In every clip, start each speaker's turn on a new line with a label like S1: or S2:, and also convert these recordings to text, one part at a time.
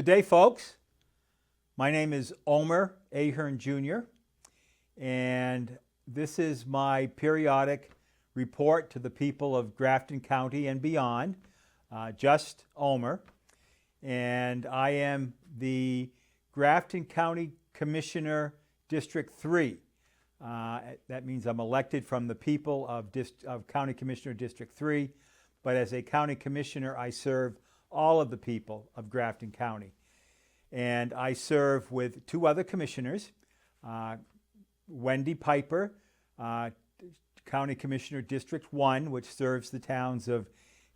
S1: Good day, folks. My name is Omer Ahern Jr., and this is my periodic report to the people of Grafton County and beyond, just Omer. And I am the Grafton County Commissioner, District 3. That means I'm elected from the people of County Commissioner District 3, but as a County Commissioner, I serve all of the people of Grafton County. And I serve with two other commissioners, Wendy Piper, County Commissioner District 1, which serves the towns of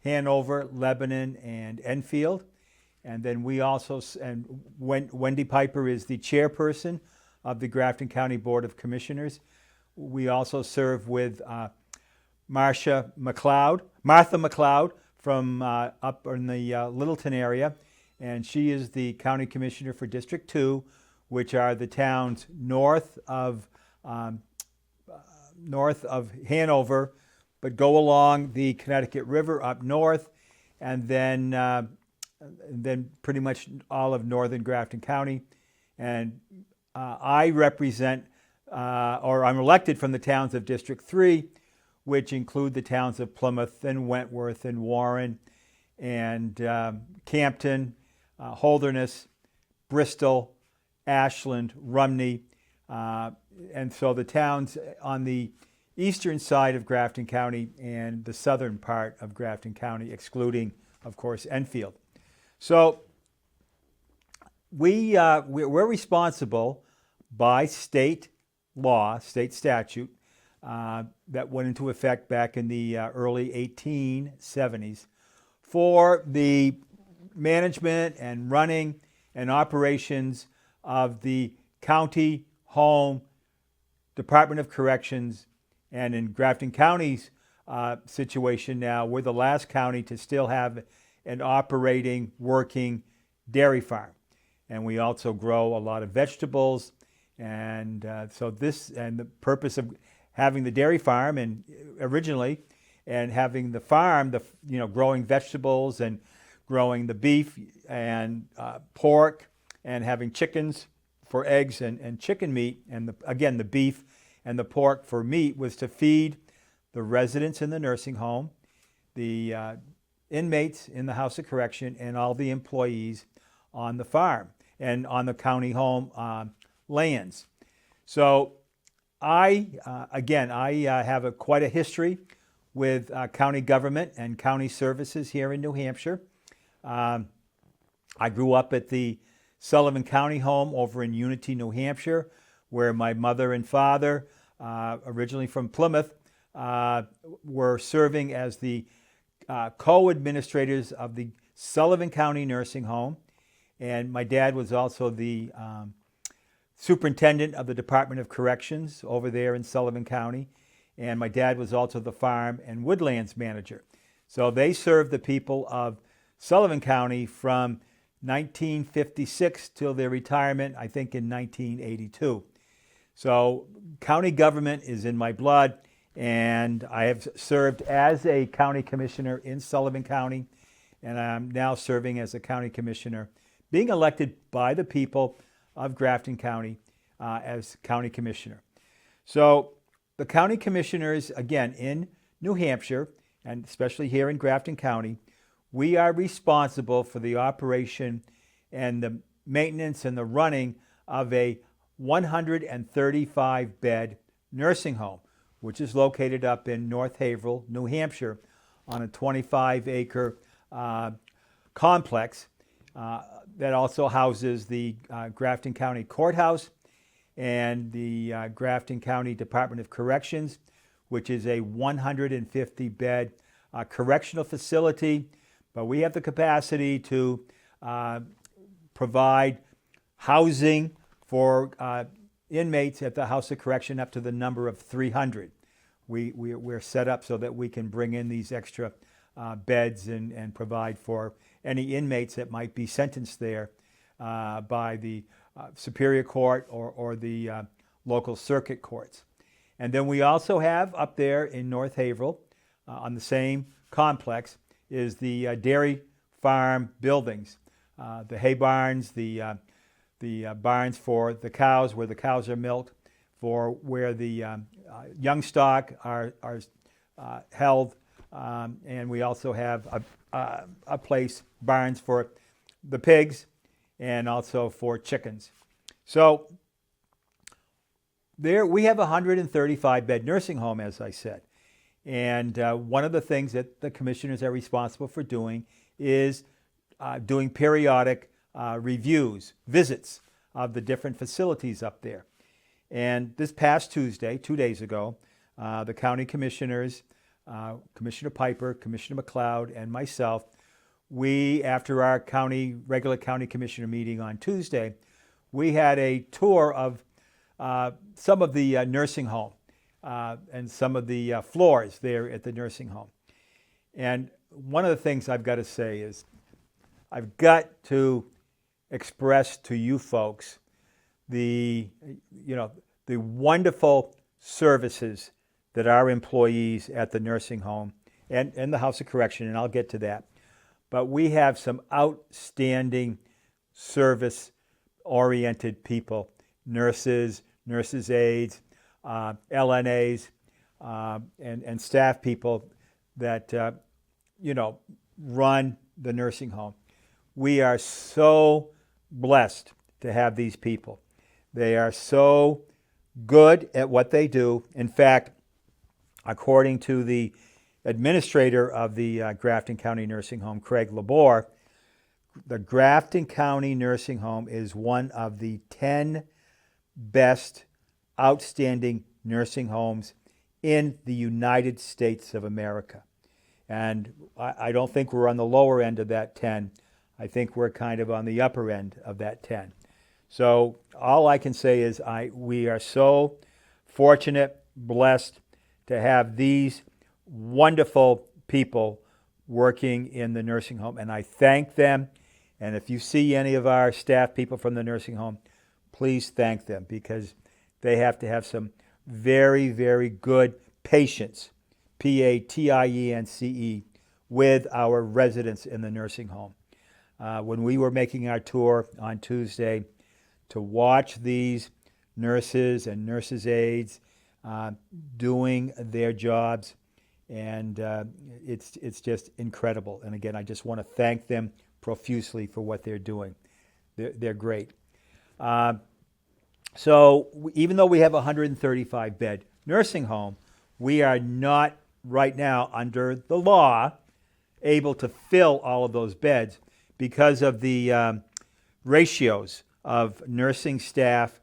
S1: Hanover, Lebanon, and Enfield. And then Wendy Piper is the chairperson of the Grafton County Board of Commissioners. We also serve with Martha McLeod from up in the Littleton area, and she is the County Commissioner for District 2, which are the towns north of Hanover, but go along the Connecticut River up north, and then pretty much all of northern Grafton County. And I represent, or I'm elected from the towns of District 3, which include the towns of Plymouth and Wentworth and Warren and Campton, Holderness, Bristol, Ashland, Rumney. And so the towns on the eastern side of Grafton County and the southern part of Grafton County, excluding, of course, Enfield. So we're responsible by state law, state statute, that went into effect back in the early 1870s for the management and running and operations of the county home Department of Corrections. And in Grafton County's situation now, we're the last county to still have an operating, working dairy farm. And we also grow a lot of vegetables. And so the purpose of having the dairy farm and having the farm, growing vegetables and growing the beef and pork and having chickens for eggs and chicken meat, and the beef and the pork for meat, was to feed the residents in the nursing home, the inmates in the House of Correction, and all the employees on the farm and on the county home lands. So I have quite a history with county government and county services here in New Hampshire. I grew up at the Sullivan County Home over in Unity, New Hampshire, where my mother and father, originally from Plymouth, were serving as the co-administrators of the Sullivan County Nursing Home. And my dad was also the superintendent of the Department of Corrections over there in Sullivan County. And my dad was also the farm and woodlands manager. So they served the people of Sullivan County from 1956 till their retirement, I think in 1982. So county government is in my blood, and I have served as a county commissioner in Sullivan County, and I'm now serving as a county commissioner, being elected by the people of Grafton County as county commissioner. So the county commissioners, again, in New Hampshire, and especially here in Grafton County, we are responsible for the operation and the maintenance and the running of a 135-bed nursing home, which is located up in North Haverhill, New Hampshire, on a 25-acre complex that also houses the Grafton County Courthouse and the Grafton County Department of Corrections, which is a 150-bed correctional facility. But we have the capacity to provide housing for inmates at the House of Correction up to the number of 300. We're set up so that we can bring in these extra beds and provide for any inmates that might be sentenced there by the Superior Court or the local circuit courts. And then we also have up there in North Haverhill, on the same complex, is the dairy farm buildings, the hay barns, the barns for the cows, where the cows are milked, for where the young stock are held, and we also have a place, barns for the pigs and also for chickens. So there we have a 135-bed nursing home, as I said. And one of the things that the commissioners are responsible for doing is doing periodic reviews, visits of the different facilities up there. And this past Tuesday, 2 days ago, the county commissioners, Commissioner Piper, Commissioner McLeod, and myself, we, after our regular county commissioner meeting on Tuesday, we had a tour of some of the nursing home and some of the floors there at the nursing home. And one of the things I've got to say is I've got to express to you folks the wonderful services that our employees at the nursing home and the House of Correction, and I'll get to that. But we have some outstanding service-oriented people, nurses aides, LNAs, and staff people that, run the nursing home. We are so blessed to have these people. They are so good at what they do. In fact, according to the administrator of the Grafton County Nursing Home, Craig Labor, the Grafton County Nursing Home is one of the 10 best outstanding nursing homes in the United States of America. And I don't think we're on the lower end of that 10. I think we're kind of on the upper end of that 10. So all I can say is we are so fortunate, blessed to have these wonderful people working in the nursing home. And I thank them. And if you see any of our staff people from the nursing home, please thank them, because they have to have some very, very good patience, patience, with our residents in the nursing home. When we were making our tour on Tuesday, to watch these nurses and nurses' aides doing their jobs, and it's just incredible. And again, I just want to thank them profusely for what they're doing. They're great. So even though we have a 135-bed nursing home, we are not right now, under the law, able to fill all of those beds because of the ratios of nursing staff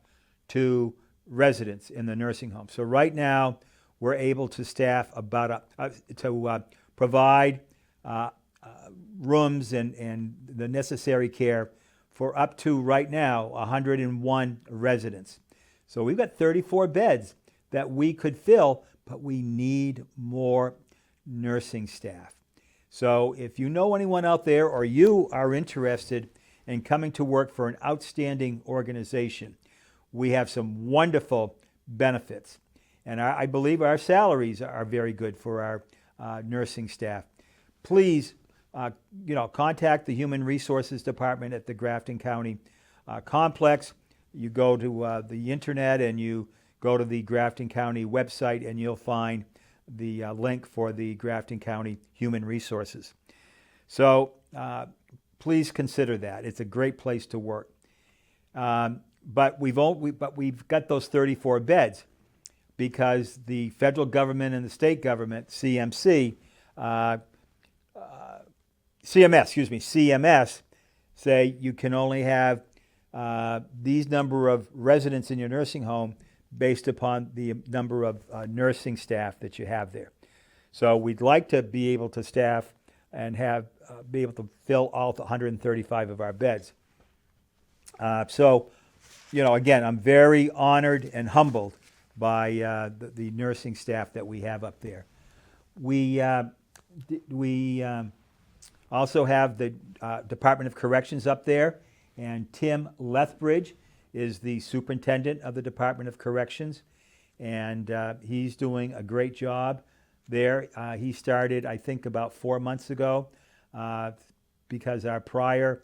S1: to residents in the nursing home. So right now, we're able to staff provide rooms and the necessary care for up to, right now, 101 residents. So we've got 34 beds that we could fill, but we need more nursing staff. So if you know anyone out there, or you are interested in coming to work for an outstanding organization, we have some wonderful benefits. And I believe our salaries are very good for our nursing staff. Please, contact the Human Resources Department at the Grafton County Complex. You go to the internet and you go to the Grafton County website, and you'll find the link for the Grafton County Human Resources. So please consider that. It's a great place to work. But we've got those 34 beds because the federal government and the state government, CMS, say you can only have these number of residents in your nursing home based upon the number of nursing staff that you have there. So we'd like to be able to staff and be able to fill all 135 of our beds. Again, I'm very honored and humbled by the nursing staff that we have up there. We also have the Department of Corrections up there, and Tim Lethbridge is the superintendent of the Department of Corrections, and he's doing a great job there. He started, I think, about 4 months ago because our prior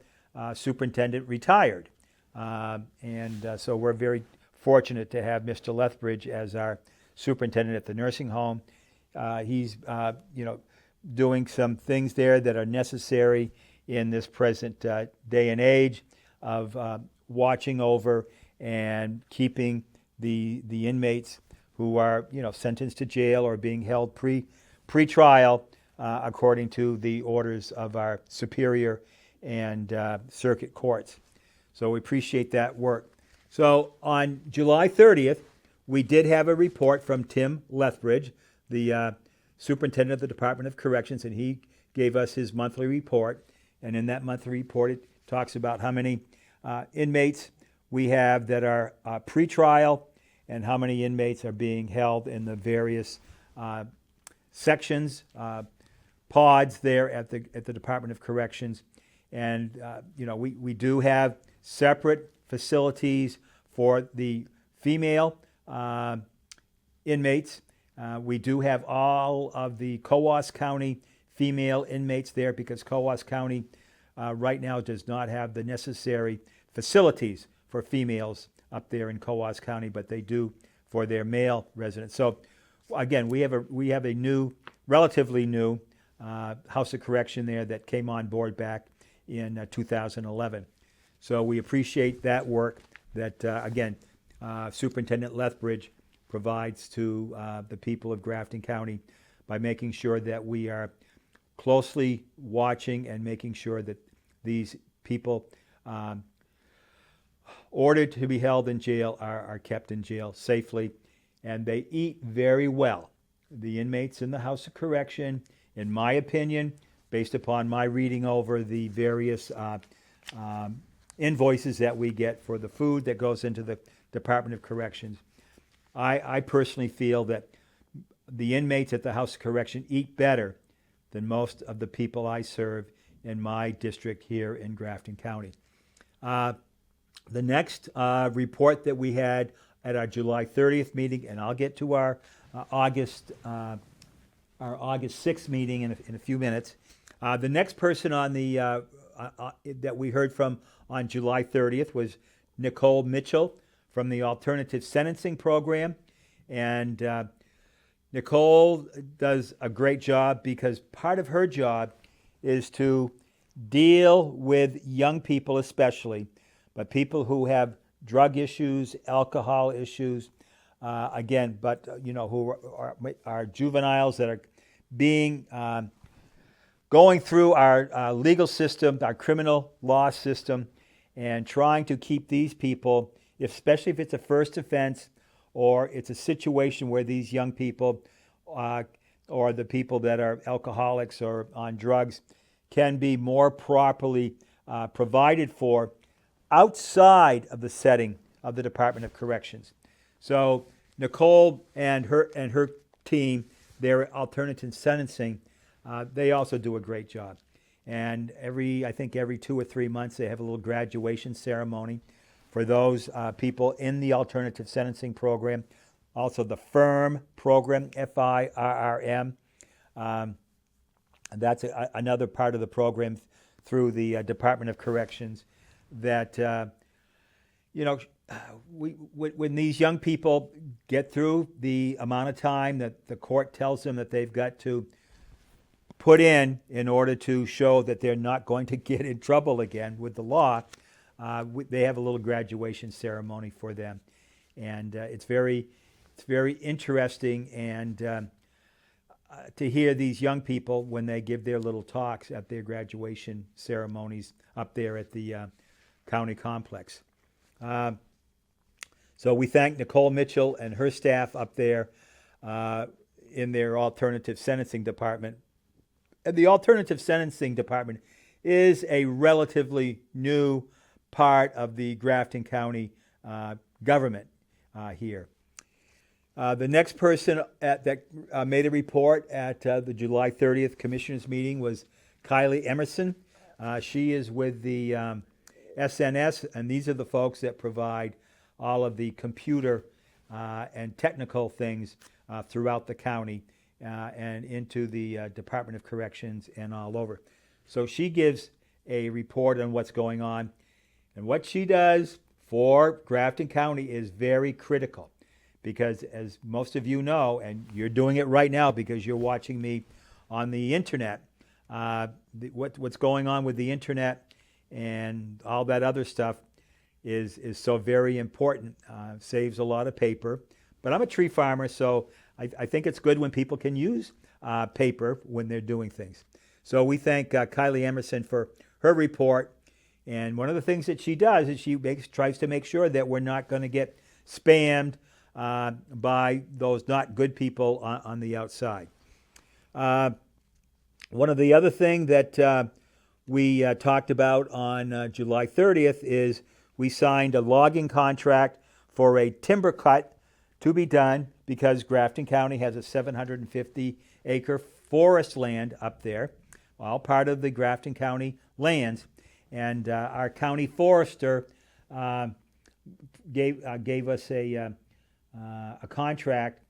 S1: superintendent retired. So we're very fortunate to have Mr. Lethbridge as our superintendent at the nursing home. He's doing some things there that are necessary in this present day and age of watching over and keeping the inmates who are sentenced to jail or being held pre-trial according to the orders of our superior and circuit courts. So we appreciate that work. So on July 30th, we did have a report from Tim Lethbridge, the superintendent of the Department of Corrections, and he gave us his monthly report. And in that monthly report, it talks about how many inmates we have that are pre-trial and how many inmates are being held in the various sections, pods there at the Department of Corrections. And we do have separate facilities for the female inmates. We do have all of the Coos County female inmates there because Coos County right now does not have the necessary facilities for females up there in Coos County, but they do for their male residents. So again, we have a new, relatively new House of Correction there that came on board back in 2011. So we appreciate that work that, again, Superintendent Lethbridge provides to the people of Grafton County by making sure that we are closely watching and making sure that these people ordered to be held in jail are kept in jail safely, and they eat very well. The inmates in the House of Correction, in my opinion, based upon my reading over the various invoices that we get for the food that goes into the Department of Corrections, I personally feel that the inmates at the House of Correction eat better than most of the people I serve in my district here in Grafton County. The next report that we had at our July 30th meeting, and I'll get to our August 6th meeting in a few minutes. The next person on the that we heard from on July 30th was Nicole Mitchell from the Alternative Sentencing Program. And Nicole does a great job because part of her job is to deal with young people especially, but people who have drug issues, alcohol issues, who are juveniles that are being going through our legal system, our criminal law system, and trying to keep these people, especially if it's a first offense or it's a situation where these young people or the people that are alcoholics or on drugs can be more properly provided for outside of the setting of the Department of Corrections. So Nicole and her team, their alternative sentencing, they also do a great job. And I think every 2 or 3 months they have a little graduation ceremony for those people in the alternative sentencing program. Also the FIRM program, FIRRM. That's another part of the program through the Department of Corrections that, when these young people get through the amount of time that the court tells them that they've got to put in order to show that they're not going to get in trouble again with the law, they have a little graduation ceremony for them. And it's very interesting and to hear these young people when they give their little talks at their graduation ceremonies up there at the county complex. So we thank Nicole Mitchell and her staff up there in their alternative sentencing department. And the alternative sentencing department is a relatively new part of the Grafton County government here. The next person that made a report at the July 30th Commissioners meeting was Kylie Emerson. She is with the SNS, and these are the folks that provide all of the computer and technical things throughout the county and into the Department of Corrections and all over. So she gives a report on what's going on. And what she does for Grafton County is very critical because, as most of you know, and you're doing it right now because you're watching me on the internet, what's going on with the internet and all that other stuff is so very important. Saves a lot of paper. But I'm a tree farmer, so I think it's good when people can use paper when they're doing things. So we thank Kylie Emerson for her report. And one of the things that she does is she tries to make sure that we're not going to get spammed by those not good people on the outside. One of the other things that we talked about on July 30th is we signed a logging contract for a timber cut to be done because Grafton County has a 750-acre forest land up there, all part of the Grafton County lands. And our county forester gave us a contract,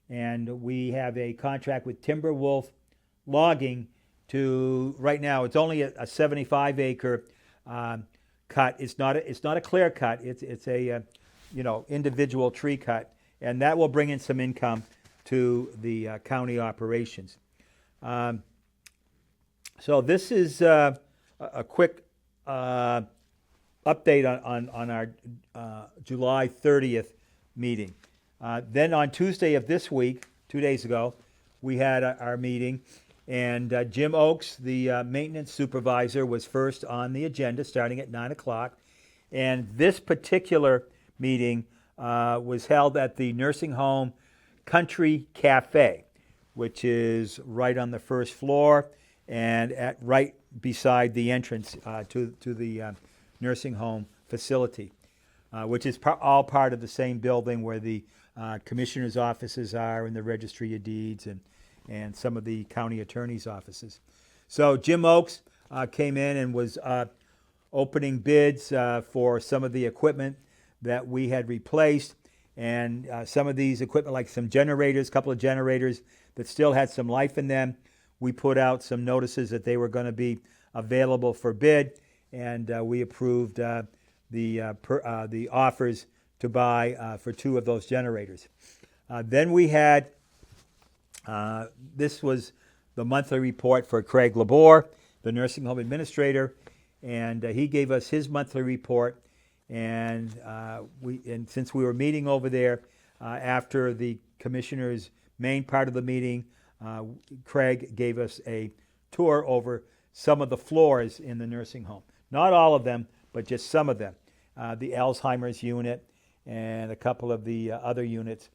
S1: and we have a contract with Timberwolf Logging to, right now, it's only a 75-acre cut. It's not a clear cut. It's a individual tree cut, and that will bring in some income to the county operations. So this is a quick update on our July 30th meeting. Then on Tuesday of this week, 2 days ago, we had our meeting, and Jim Oakes, the maintenance supervisor, was first on the agenda starting at 9 o'clock. And this particular meeting was held at the Nursing Home Country Cafe, which is right on the first floor and right beside the entrance to the nursing home facility, which is all part of the same building where the commissioner's offices are and the registry of deeds and some of the county attorney's offices. So Jim Oakes came in and was opening bids for some of the equipment that we had replaced, and some of these equipment, like some generators, a couple of generators that still had some life in them. We put out some notices that they were going to be available for bid, and we approved the offers to buy for 2 of those generators. Then we had, this was the monthly report for Craig Labor, the nursing home administrator, and he gave us his monthly report. And since we were meeting over there after the commissioner's main part of the meeting, Craig gave us a tour over some of the floors in the nursing home. Not all of them, but just some of them. The Alzheimer's unit and a couple of the other units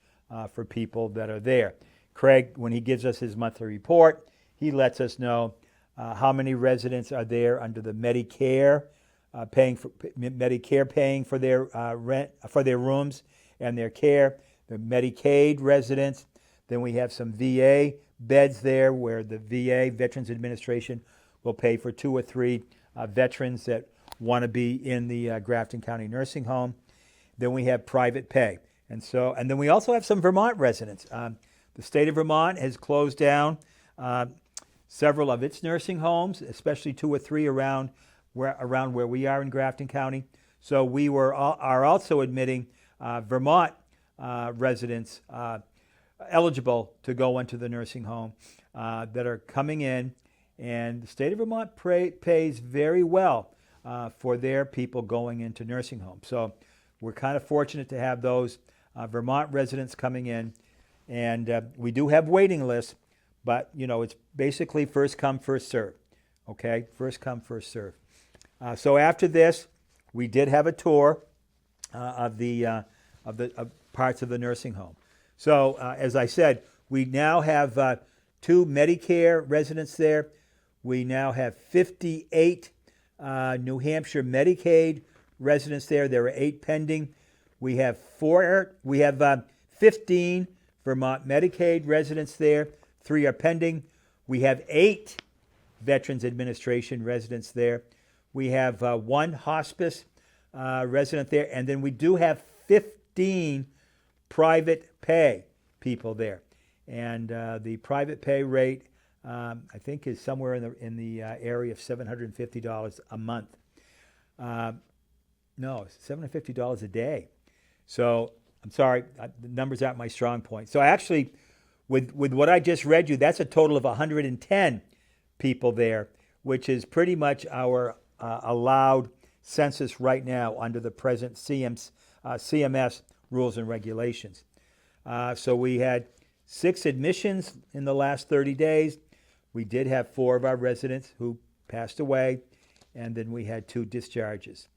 S1: for people that are there. Craig, when he gives us his monthly report, he lets us know how many residents are there under the Medicare, paying for their rent, for their rooms and their care, the Medicaid residents. Then we have some VA beds there where the VA, Veterans Administration, will pay for 2 or 3 veterans that want to be in the Grafton County Nursing Home. Then we have private pay. And then we also have some Vermont residents. The state of Vermont has closed down several of its nursing homes, especially 2 or 3 around where we are in Grafton County. So we are also admitting Vermont residents eligible to go into the nursing home that are coming in. And the state of Vermont pays very well for their people going into nursing homes. So we're kind of fortunate to have those Vermont residents coming in. And we do have waiting lists, but it's basically first come, first serve. Okay, first come, first serve. So after this, we did have a tour of the parts of the nursing home. So as I said, we now have 2 Medicare residents there. We now have 58 New Hampshire Medicaid residents there. There are 8 pending. We have 15 Vermont Medicaid residents there. 3 are pending. We have 8 Veterans Administration residents there. We have 1 hospice resident there, and then we do have 15 private pay people there. And the private pay rate I think is somewhere in the area of $750 a month. No, $750 a day. So I'm sorry, the numbers aren't my strong point. So actually, with what I just read you, that's a total of 110 people there, which is pretty much our allowed census right now under the present CMS rules and regulations. So we had 6 admissions in the last 30 days. We did have 4 of our residents who passed away, and then we had 2 discharges.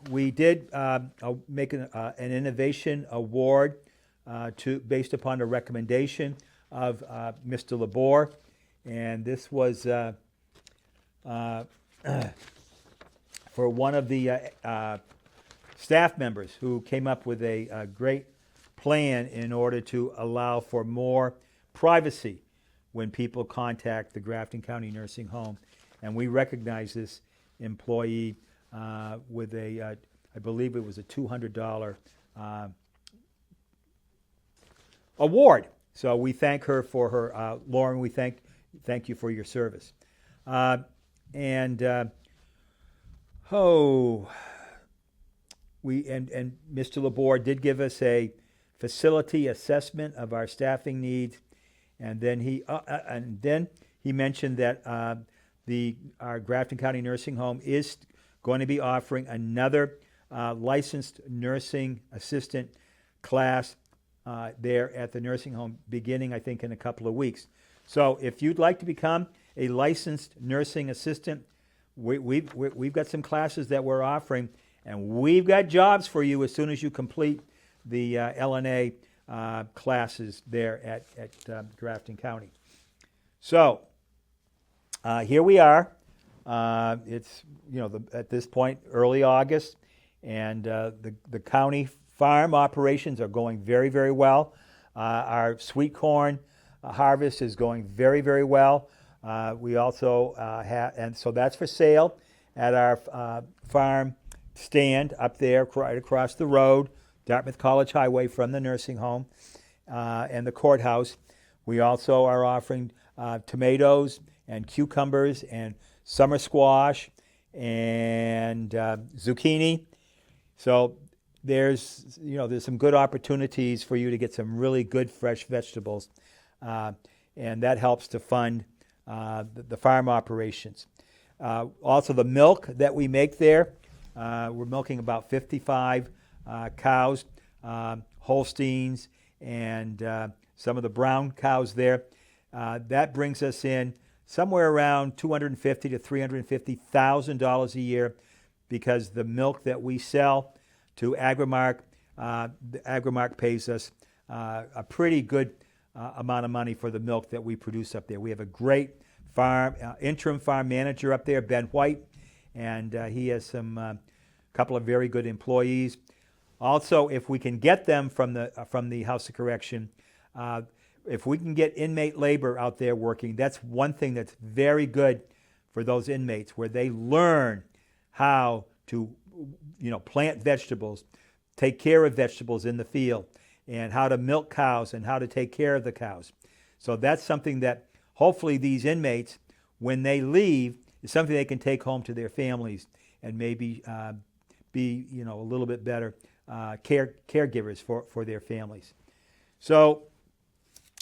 S1: We did make an innovation award based upon a recommendation of Mr. Labor, and this was for one of the staff members who came up with a great plan in order to allow for more privacy when people contact the Grafton County Nursing Home. And we recognize this employee with I believe it was a $200 award. So we thank her for her, Lauren, we thank you for your service. Mr. Labor did give us a facility assessment of our staffing needs, and then he mentioned that our Grafton County Nursing Home is going to be offering another licensed nursing assistant class there at the nursing home beginning, I think, in a couple of weeks. So if you'd like to become a licensed nursing assistant, we've got some classes that we're offering, and we've got jobs for you as soon as you complete the LNA classes there at Grafton County. So here we are. It's at this point early August, and the county farm operations are going very, very well. Our sweet corn harvest is going very, very well. We also have, and so that's for sale at our farm stand up there right across the road, Dartmouth College Highway, from the nursing home and the courthouse. We also are offering tomatoes and cucumbers and summer squash and zucchini. So there's some good opportunities for you to get some really good fresh vegetables, and that helps to fund the farm operations. Also, the milk that we make there, we're milking about 55 cows, Holsteins, and some of the brown cows there. That brings us in somewhere around $250,000 to $350,000 a year, because the milk that we sell to Agrimark, Agrimark pays us a pretty good amount of money for the milk that we produce up there. We have a great interim farm manager up there, Ben White, and he has a couple of very good employees. Also, if we can get them from the House of Correction, if we can get inmate labor out there working, that's one thing that's very good for those inmates, where they learn how to plant vegetables, take care of vegetables in the field, and how to milk cows and how to take care of the cows. So that's something that hopefully these inmates, when they leave, is something they can take home to their families and maybe be a little bit better caregivers for their families. So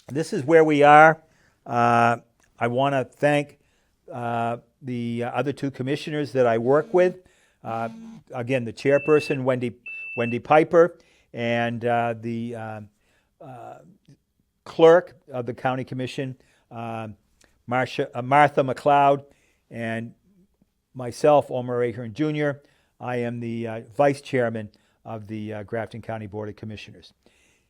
S1: this is where we are. I want to thank the other 2 commissioners that I work with. Again, the chairperson, Wendy Piper, and the clerk of the county commission, Martha McLeod, and myself, Omer Ahern Jr. I am the vice chairman of the Grafton County Board of Commissioners.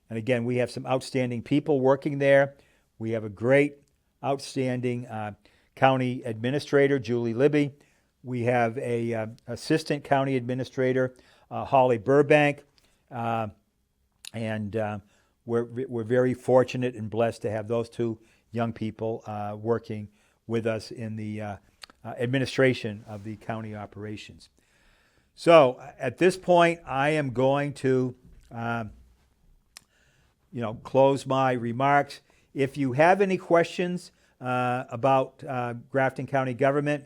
S1: And again, we have some outstanding people working there. We have a great, outstanding county administrator, Julie Libby. We have a assistant county administrator, Holly Burbank, and we're very fortunate and blessed to have those 2 young people working with us in the administration of the county operations. So at this point, I am going to close my remarks. If you have any questions about Grafton County government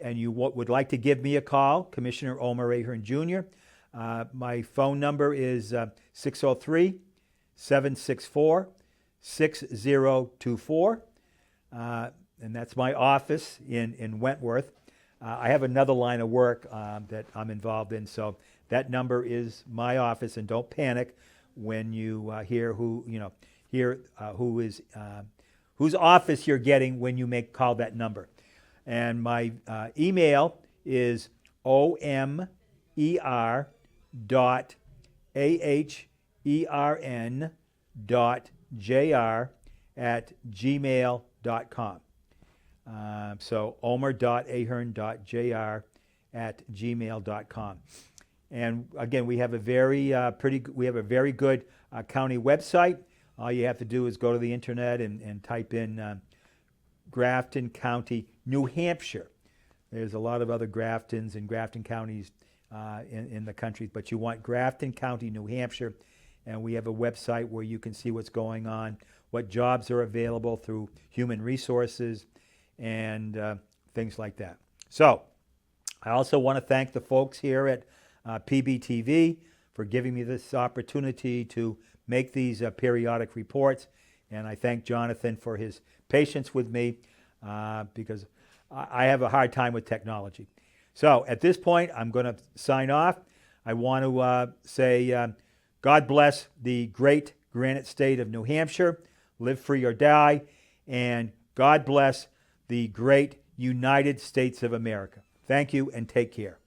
S1: and you would like to give me a call, Commissioner Omer Ahern Jr., my phone number is 603-764-6024, and that's my office in Wentworth. I have another line of work that I'm involved in, so that number is my office, and don't panic when you hear whose office you're getting when you call that number. And my email is omer.ahern.jr@gmail.com. So omer.ahern.jr@gmail.com. And again, we have a very good county website. All you have to do is go to the internet and type in Grafton County, New Hampshire. There's a lot of other Graftons and Grafton counties in the country, but you want Grafton County, New Hampshire, and we have a website where you can see what's going on, what jobs are available through human resources, and things like that. So I also want to thank the folks here at PBTV for giving me this opportunity to make these periodic reports, and I thank Jonathan for his patience with me because I have a hard time with technology. So at this point, I'm going to sign off. I want to say God bless the great Granite State of New Hampshire, live free or die, and God bless the great United States of America. Thank you and take care.